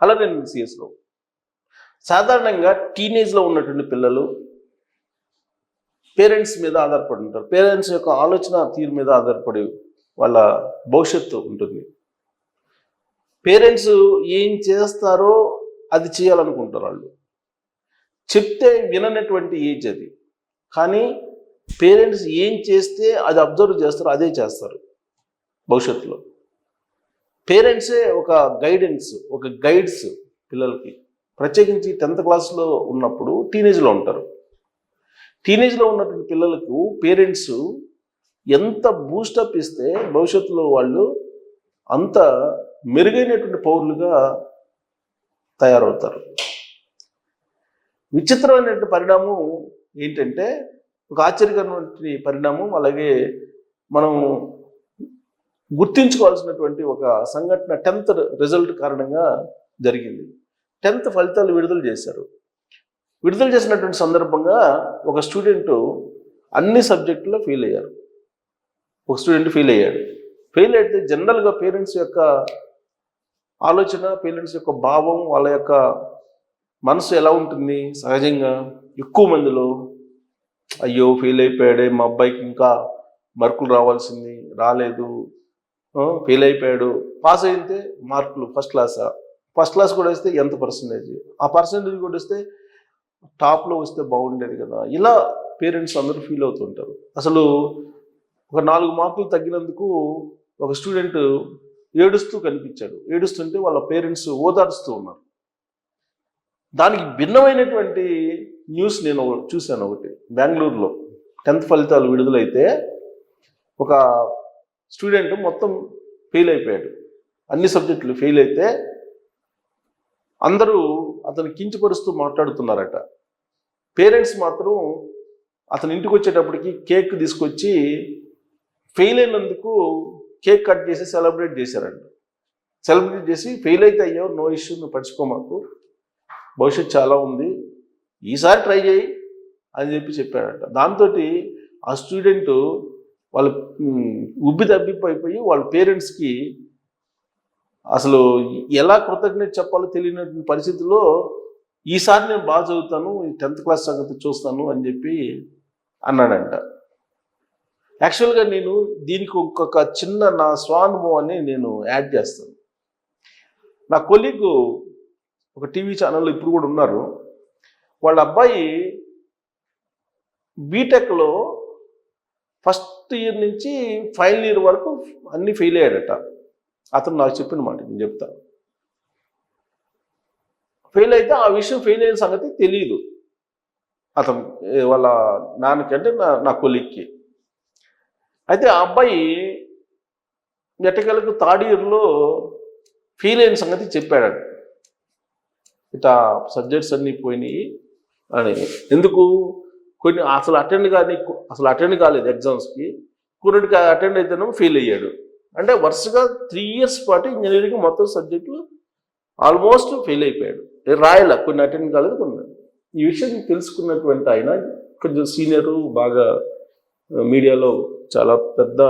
అలా నేను సిఎస్లో సాధారణంగా టీనేజ్లో ఉన్నటువంటి పిల్లలు పేరెంట్స్ మీద ఆధారపడి ఉంటారు. పేరెంట్స్ యొక్క ఆలోచన తీరు మీద ఆధారపడి వాళ్ళ భవిష్యత్తు ఉంటుంది. పేరెంట్స్ ఏం చేస్తారో అది చేయాలనుకుంటారు. వాళ్ళు చెప్తే విననటువంటి ఏజ్ అది. కానీ పేరెంట్స్ ఏం చేస్తే అది అబ్జర్వ్ చేస్తారో అదే చేస్తారు భవిష్యత్తులో. పేరెంట్సే ఒక గైడెన్స్, ఒక గైడ్స్ పిల్లలకి. ప్రత్యేకించి 10th క్లాస్లో ఉన్నప్పుడు టీనేజ్లో ఉంటారు. టీనేజ్లో ఉన్నటువంటి పిల్లలకు పేరెంట్స్ ఎంత బూస్టప్ ఇస్తే భవిష్యత్తులో వాళ్ళు అంత మెరుగైనటువంటి పౌరులుగా తయారవుతారు. విచిత్రమైనటువంటి పరిణామం ఏంటంటే, ఒక ఆశ్చర్యకరమైన పరిణామం, అలాగే మనం గుర్తించుకోవాల్సినటువంటి ఒక సంఘటన 10th రిజల్ట్ కారణంగా జరిగింది. 10th ఫలితాలు విడుదల చేశారు. విడుదల చేసినటువంటి సందర్భంగా ఒక స్టూడెంట్ అన్ని సబ్జెక్టులో ఫెయిల్ అయ్యారు. ఒక స్టూడెంట్ ఫెయిల్ అయ్యాడు. ఫెయిల్ అయితే జనరల్గా పేరెంట్స్ యొక్క ఆలోచన, పేరెంట్స్ యొక్క భావం, వాళ్ళ యొక్క మనసు ఎలా ఉంటుంది? సహజంగా ఎక్కువ మందిలో అయ్యో ఫెయిల్ అయిపోయాడే, మా అబ్బాయికి ఇంకా మార్కులు రావాల్సింది రాలేదు, ఫెయిల్ అయిపోయాడు. పాస్ అయితే మార్కులు ఫస్ట్ క్లాస్ కూడా వస్తే ఎంత పర్సంటేజ్, ఆ పర్సంటేజ్ కూడా వస్తే టాప్లో వస్తే బాగుండేది కదా. ఇలా పేరెంట్స్ అందరూ ఫీల్ అవుతుంటారు. అసలు ఒక 4 మార్కులు తగ్గినందుకు ఒక స్టూడెంట్ ఏడుస్తూ కనిపించాడు. ఏడుస్తుంటే వాళ్ళ పేరెంట్స్ ఓదార్స్తూ ఉన్నారు. దానికి భిన్నమైనటువంటి న్యూస్ నేను చూశాను. ఒకటి బెంగళూరులో 10th ఫలితాలు విడుదలైతే ఒక స్టూడెంట్ మొత్తం ఫెయిల్ అయిపోయాడు. అన్ని సబ్జెక్టులు ఫెయిల్ అయితే అందరూ అతను కించపరుస్తూ మాట్లాడుతున్నారట. పేరెంట్స్ మాత్రం అతని ఇంటికి వచ్చేటప్పటికి కేక్ తీసుకొచ్చి ఫెయిల్ అయినందుకు కేక్ కట్ చేసి సెలబ్రేట్ చేశారంట. సెలబ్రేట్ చేసి ఫెయిల్ అయితే అయ్యో నో ఇష్యూ, నువ్వు పడుచుకో, మాకు భవిష్యత్తు చాలా ఉంది, ఈసారి ట్రై చేయి అని చెప్పాడంట. దాంతో ఆ స్టూడెంట్ వాళ్ళు ఉబ్బితబ్బిపోయిపోయి వాళ్ళ పేరెంట్స్కి అసలు ఎలా కృతజ్ఞత చెప్పాలో తెలియనటువంటి పరిస్థితుల్లో ఈసారి నేను బాగా చదువుతాను, 10th క్లాస్ సంగతి చూస్తాను అని చెప్పి అన్నాడంట. యాక్చువల్గా నేను దీనికి ఇంకొక చిన్న నా స్వానుభవాన్ని నేను యాడ్ చేస్తాను. నా కొలీగ్ ఒక టీవీ ఛానల్లో ఇప్పుడు కూడా ఉన్నారు. వాళ్ళ అబ్బాయి బీటెక్లో ఫస్ట్ ఇయర్ నుంచి ఫైనల్ ఇయర్ వరకు అన్నీ ఫెయిల్ అయ్యాడట. అతను నాకు చెప్పిన మాట నేను చెప్తాను. ఫెయిల్ అయితే ఆ విషయం ఫెయిల్ అయిన సంగతి తెలియదు అతను వాళ్ళ నాన్నకంటే నా కొలీగ్కి. అయితే ఆ అబ్బాయి ఎట్టకేలకు 3rd ఇయర్లో ఫెయిల్ అయిన సంగతి చెప్పాడు. ఇట్లా సబ్జెక్ట్స్ అన్నీ పోయినాయి అని. ఎందుకు? కొన్ని అసలు అటెండ్ కాలేదు ఎగ్జామ్స్కి, కొన్నిటికి అటెండ్ అయితేనేమో ఫెయిల్ అయ్యాడు. అంటే వరుసగా 3 ఇయర్స్ పాటు ఇంజనీరింగ్ మొత్తం సబ్జెక్టులు ఆల్మోస్ట్ ఫెయిల్ అయిపోయాడు. రాయాల, కొన్ని అటెండ్ కాలేదు, కొన్ని. ఈ విషయం తెలుసుకున్నటువంటి ఆయన కొంచెం సీనియరు, బాగా మీడియాలో చాలా పెద్ద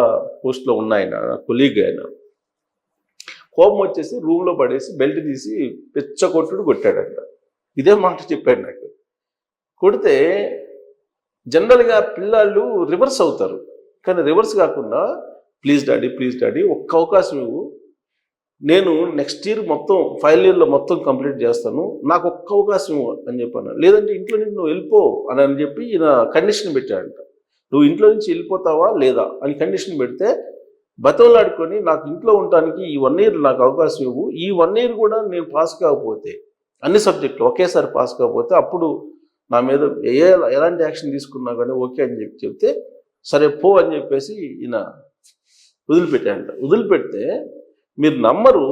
పోస్ట్లో ఉన్న ఆయన, కొలీగ్ ఆయన. కోపం వచ్చేసి రూమ్లో పడేసి బెల్ట్ తీసి కొట్టాడంట. ఇదే మాట చెప్పాడు నాకు. కొడితే జనరల్గా పిల్లలు రివర్స్ అవుతారు, కానీ రివర్స్ కాకుండా ప్లీజ్ డాడీ ఒక్క అవకాశం ఇవ్వు, నేను నెక్స్ట్ ఇయర్ మొత్తం ఫైనల్ ఇయర్లో మొత్తం కంప్లీట్ చేస్తాను, నాకు ఒక్క అవకాశం ఇవ్వు అని చెప్పాను. లేదంటే ఇంట్లో నుంచి నువ్వు వెళ్ళిపో అని చెప్పి ఈయన కండిషన్ పెట్టాడంట. నువ్వు ఇంట్లో నుంచి వెళ్ళిపోతావా లేదా అని కండిషన్ పెడితే బతంలాడుకొని నాకు ఇంట్లో ఉండటానికి ఈ 1 ఇయర్ నాకు అవకాశం ఇవ్వు, ఈ 1 ఇయర్ కూడా నేను పాస్ కాకపోతే, అన్ని సబ్జెక్టులు ఒకేసారి పాస్ కాకపోతే అప్పుడు నా మీద ఎలాంటి యాక్షన్ తీసుకున్నా కానీ ఓకే అని చెప్తే సరే పో అని చెప్పేసి ఈయన వదిలిపెట్టాడంట. వదిలిపెడితే మీరు నమ్మరు,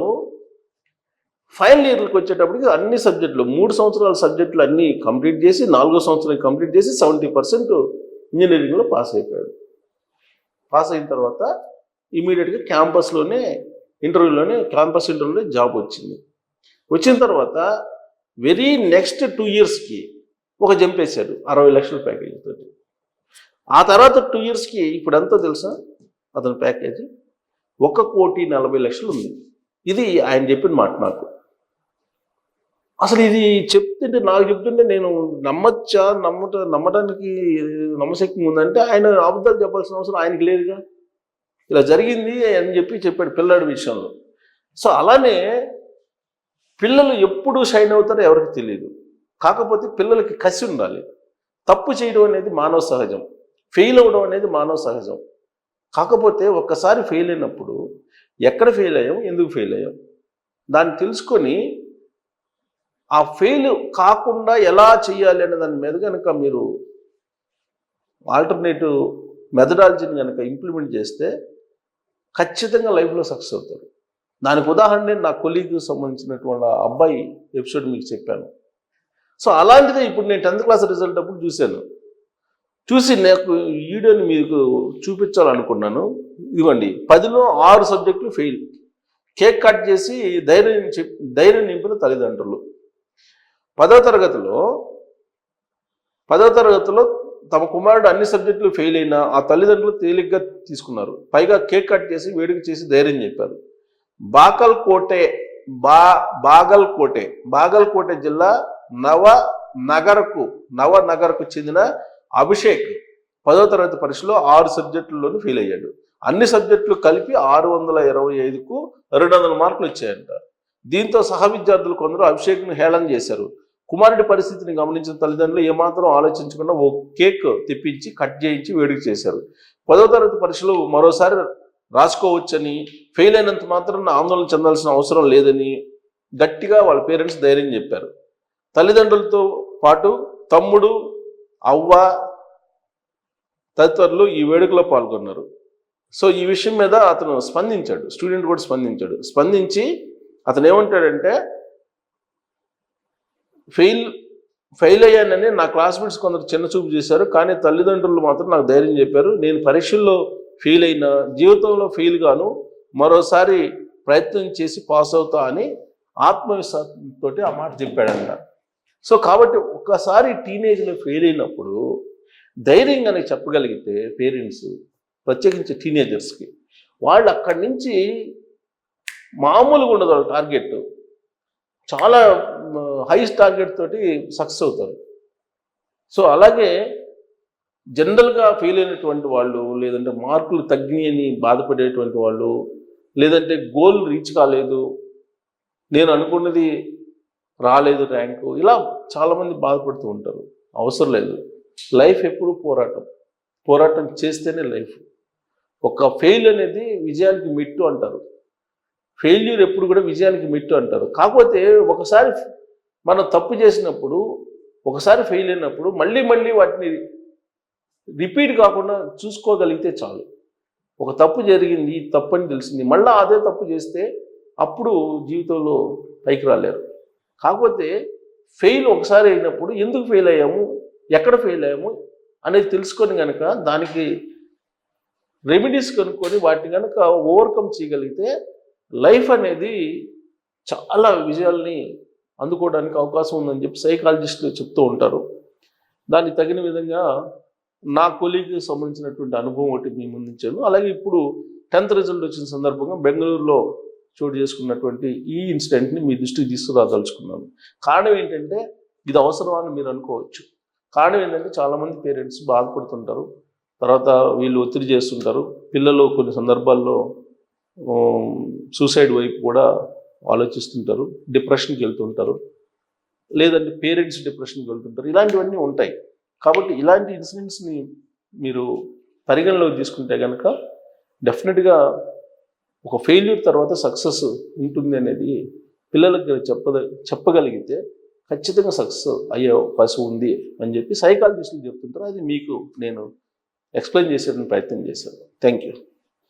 ఫైనల్ ఇయర్కి వచ్చేటప్పటికి అన్ని సబ్జెక్టులు 3 సంవత్సరాల సబ్జెక్టులు అన్నీ కంప్లీట్ చేసి 4వ సంవత్సరం కంప్లీట్ చేసి 70% ఇంజనీరింగ్లో పాస్ అయిపోయాడు. పాస్ అయిన తర్వాత ఇమీడియట్గా క్యాంపస్లోనే క్యాంపస్ ఇంటర్వ్యూలోనే జాబ్ వచ్చింది. వచ్చిన తర్వాత వెరీ నెక్స్ట్ 2 ఇయర్స్కి ఒక జంప్ వేశాడు 60 లక్షల ప్యాకేజ్ తోటి. ఆ తర్వాత 2 ఇయర్స్కి ఇప్పుడు ఎంతో తెలుసా అతని ప్యాకేజీ? 1,40,00,000 ఉంది. ఇది ఆయన చెప్పిన మాట నాకు. అసలు ఇది చెప్తుంటే నాకు చెప్తుంటే నేను నమ్మచ్చా నమ్మటానికి నమ్మశక్తి ఉందంటే ఆయన అబద్ధాలు చెప్పాల్సిన అవసరం ఆయనకి లేదుగా. ఇలా జరిగింది అని చెప్పాడు పిల్లాడి విషయంలో. సో అలానే పిల్లలు ఎప్పుడు షైన్ అవుతారో ఎవరికి తెలియదు. కాకపోతే పిల్లలకి కసి ఉండాలి. తప్పు చేయడం అనేది మానవ సహజం, ఫెయిల్ అవ్వడం అనేది మానవ సహజం. కాకపోతే ఒక్కసారి ఫెయిల్ అయినప్పుడు ఎక్కడ ఫెయిల్ అయ్యాం, ఎందుకు ఫెయిల్ అయ్యాం దాన్ని తెలుసుకొని ఆ ఫెయిల్ కాకుండా ఎలా చేయాలి అనే దాని మీద కనుక మీరు ఆల్టర్నేటివ్ మెథడాలజీని కనుక ఇంప్లిమెంట్ చేస్తే ఖచ్చితంగా లైఫ్లో సక్సెస్ అవుతారు. దానికి ఉదాహరణ నా కొలీగ్కి సంబంధించినటువంటి అబ్బాయి ఎపిసోడ్ మీకు చెప్పాను. సో అలాంటిదే ఇప్పుడు నేను 10th క్లాస్ రిజల్ట్ అప్పుడు చూసి నాకు ఈ వీడియోని మీకు చూపించాలనుకున్నాను. ఇదిగోండి, 10లో 6 సబ్జెక్టులు ఫెయిల్. కేక్ కట్ చేసి ధైర్యం నింపిన తల్లిదండ్రులు. 10వ తరగతిలో తమ కుమారుడు అన్ని సబ్జెక్టులు ఫెయిల్ అయినా ఆ తల్లిదండ్రులు తేలిగ్గా తీసుకున్నారు. పైగా కేక్ కట్ చేసి వేడుక చేసి ధైర్యం చెప్పారు. బాగల్కోటే జిల్లా నవనగర్కు చెందిన అభిషేక్ 10వ తరగతి పరీక్షలో 6 సబ్జెక్టుల్లోనూ ఫెయిల్ అయ్యాడు. అన్ని సబ్జెక్టులు కలిపి 625కు 200 మార్కులు వచ్చాయంట. దీంతో సహ విద్యార్థులు కొందరు అభిషేక్ను హేళన చేశారు. కుమారుడి పరిస్థితిని గమనించిన తల్లిదండ్రులు ఏమాత్రం ఆలోచించకుండా ఓ కేక్ తెప్పించి కట్ చేయించి వేడుక చేశారు. 10వ తరగతి పరీక్షలు మరోసారి రాసుకోవచ్చని, ఫెయిల్ అయినంత మాత్రం ఆందోళన చెందాల్సిన అవసరం లేదని గట్టిగా వాళ్ళ పేరెంట్స్ ధైర్యం చెప్పారు. తల్లిదండ్రులతో పాటు తమ్ముడు, అవ్వ తదితరులు ఈ వేడుకలో పాల్గొన్నారు. సో ఈ విషయం మీద అతను స్పందించాడు, స్టూడెంట్ కూడా స్పందించి అతను ఏమంటాడంటే, ఫెయిల్ అయ్యానని నా క్లాస్మేట్స్ కొందరు చిన్న చూపు చేశారు, కానీ తల్లిదండ్రులు మాత్రం నాకు ధైర్యం చెప్పారు. నేను పరీక్షల్లో ఫెయిల్ అయినా జీవితంలో ఫెయిల్ గాను, మరోసారి ప్రయత్నం చేసి పాస్ అవుతా అని ఆత్మవిశ్వాసంతో ఆ మాట చెప్పాడంట. సో కాబట్టి ఒక్కసారి టీనేజ్లో ఫెయిల్ అయినప్పుడు ధైర్యంగానే చెప్పగలిగితే పేరెంట్స్, ప్రత్యేకించి టీనేజర్స్కి, వాళ్ళు అక్కడి నుంచి మామూలుగా ఉండదు వాళ్ళ టార్గెట్, చాలా హైయెస్ట్ టార్గెట్ తోటి సక్సెస్ అవుతారు. సో అలాగే జనరల్గా ఫెయిల్ అయినటువంటి వాళ్ళు, లేదంటే మార్కులు తగ్గినాయని బాధపడేటువంటి వాళ్ళు, లేదంటే గోల్ రీచ్ కాలేదు, నేను అనుకున్నది రాలేదు ర్యాంకు, ఇలా చాలామంది బాధపడుతూ ఉంటారు. అవసరం లేదు. లైఫ్ ఎప్పుడు పోరాటం చేస్తేనే లైఫ్. ఒక ఫెయిల్ అనేది విజయానికి మెట్టు అంటారు, ఫెయిల్యూర్ ఎప్పుడు కూడా విజయానికి మెట్టు అంటారు. కాకపోతే ఒకసారి మనం తప్పు చేసినప్పుడు, ఒకసారి ఫెయిల్ అయినప్పుడు మళ్ళీ వాటిని రిపీట్ కాకుండా చూసుకోగలిగితే చాలు. ఒక తప్పు జరిగింది, తప్పు అని తెలిసింది, మళ్ళీ అదే తప్పు చేస్తే అప్పుడు జీవితంలో పైకి రాలేరు. కాకపోతే ఫెయిల్ ఒకసారి అయినప్పుడు ఎందుకు ఫెయిల్ అయ్యాము, ఎక్కడ ఫెయిల్ అయ్యాము అనేది తెలుసుకొని కనుక దానికి రెమెడీస్ కనుక్కొని వాటిని కనుక ఓవర్కమ్ చేయగలిగితే లైఫ్ అనేది చాలా విజయాల్ని అందుకోవడానికి అవకాశం ఉందని చెప్పి సైకాలజిస్టులు చెప్తూ ఉంటారు. దానికి తగిన విధంగా నా కొలీగ్కి సంబంధించినటువంటి అనుభవం ఒకటి మీ ముందుంచాను. అలాగే ఇప్పుడు 10th రిజల్ట్ వచ్చిన సందర్భంగా బెంగళూరులో చోటు చేసుకున్నటువంటి ఈ ఇన్సిడెంట్ని మీ దృష్టికి తీసుకురాదలుచుకున్నాను. కారణం ఏంటంటే, ఇది అవసరమా అని మీరు అనుకోవచ్చు. కారణం ఏంటంటే, చాలామంది పేరెంట్స్ బాధపడుతుంటారు, తర్వాత వీళ్ళు ఒత్తిడి చేస్తుంటారు. పిల్లలు కొన్ని సందర్భాల్లో సూసైడ్ వైపు కూడా ఆలోచిస్తుంటారు, డిప్రెషన్కి వెళ్తుంటారు, లేదంటే పేరెంట్స్ డిప్రెషన్కి వెళ్తుంటారు. ఇలాంటివన్నీ ఉంటాయి. కాబట్టి ఇలాంటి ఇన్సిడెంట్స్ని మీరు పరిగణలోకి తీసుకుంటే కనుక డెఫినెట్గా ఒక ఫెయిల్యూర్ తర్వాత సక్సెస్ ఉంటుంది అనేది పిల్లలకి చెప్పగలిగితే ఖచ్చితంగా సక్సెస్ అయ్యే అవకాశం ఉంది అని చెప్పి సైకాలజిస్టులు చెప్తుంటారు. అది మీకు నేను ఎక్స్ప్లెయిన్ చేసేటువంటి ప్రయత్నం చేశాను. Thank you.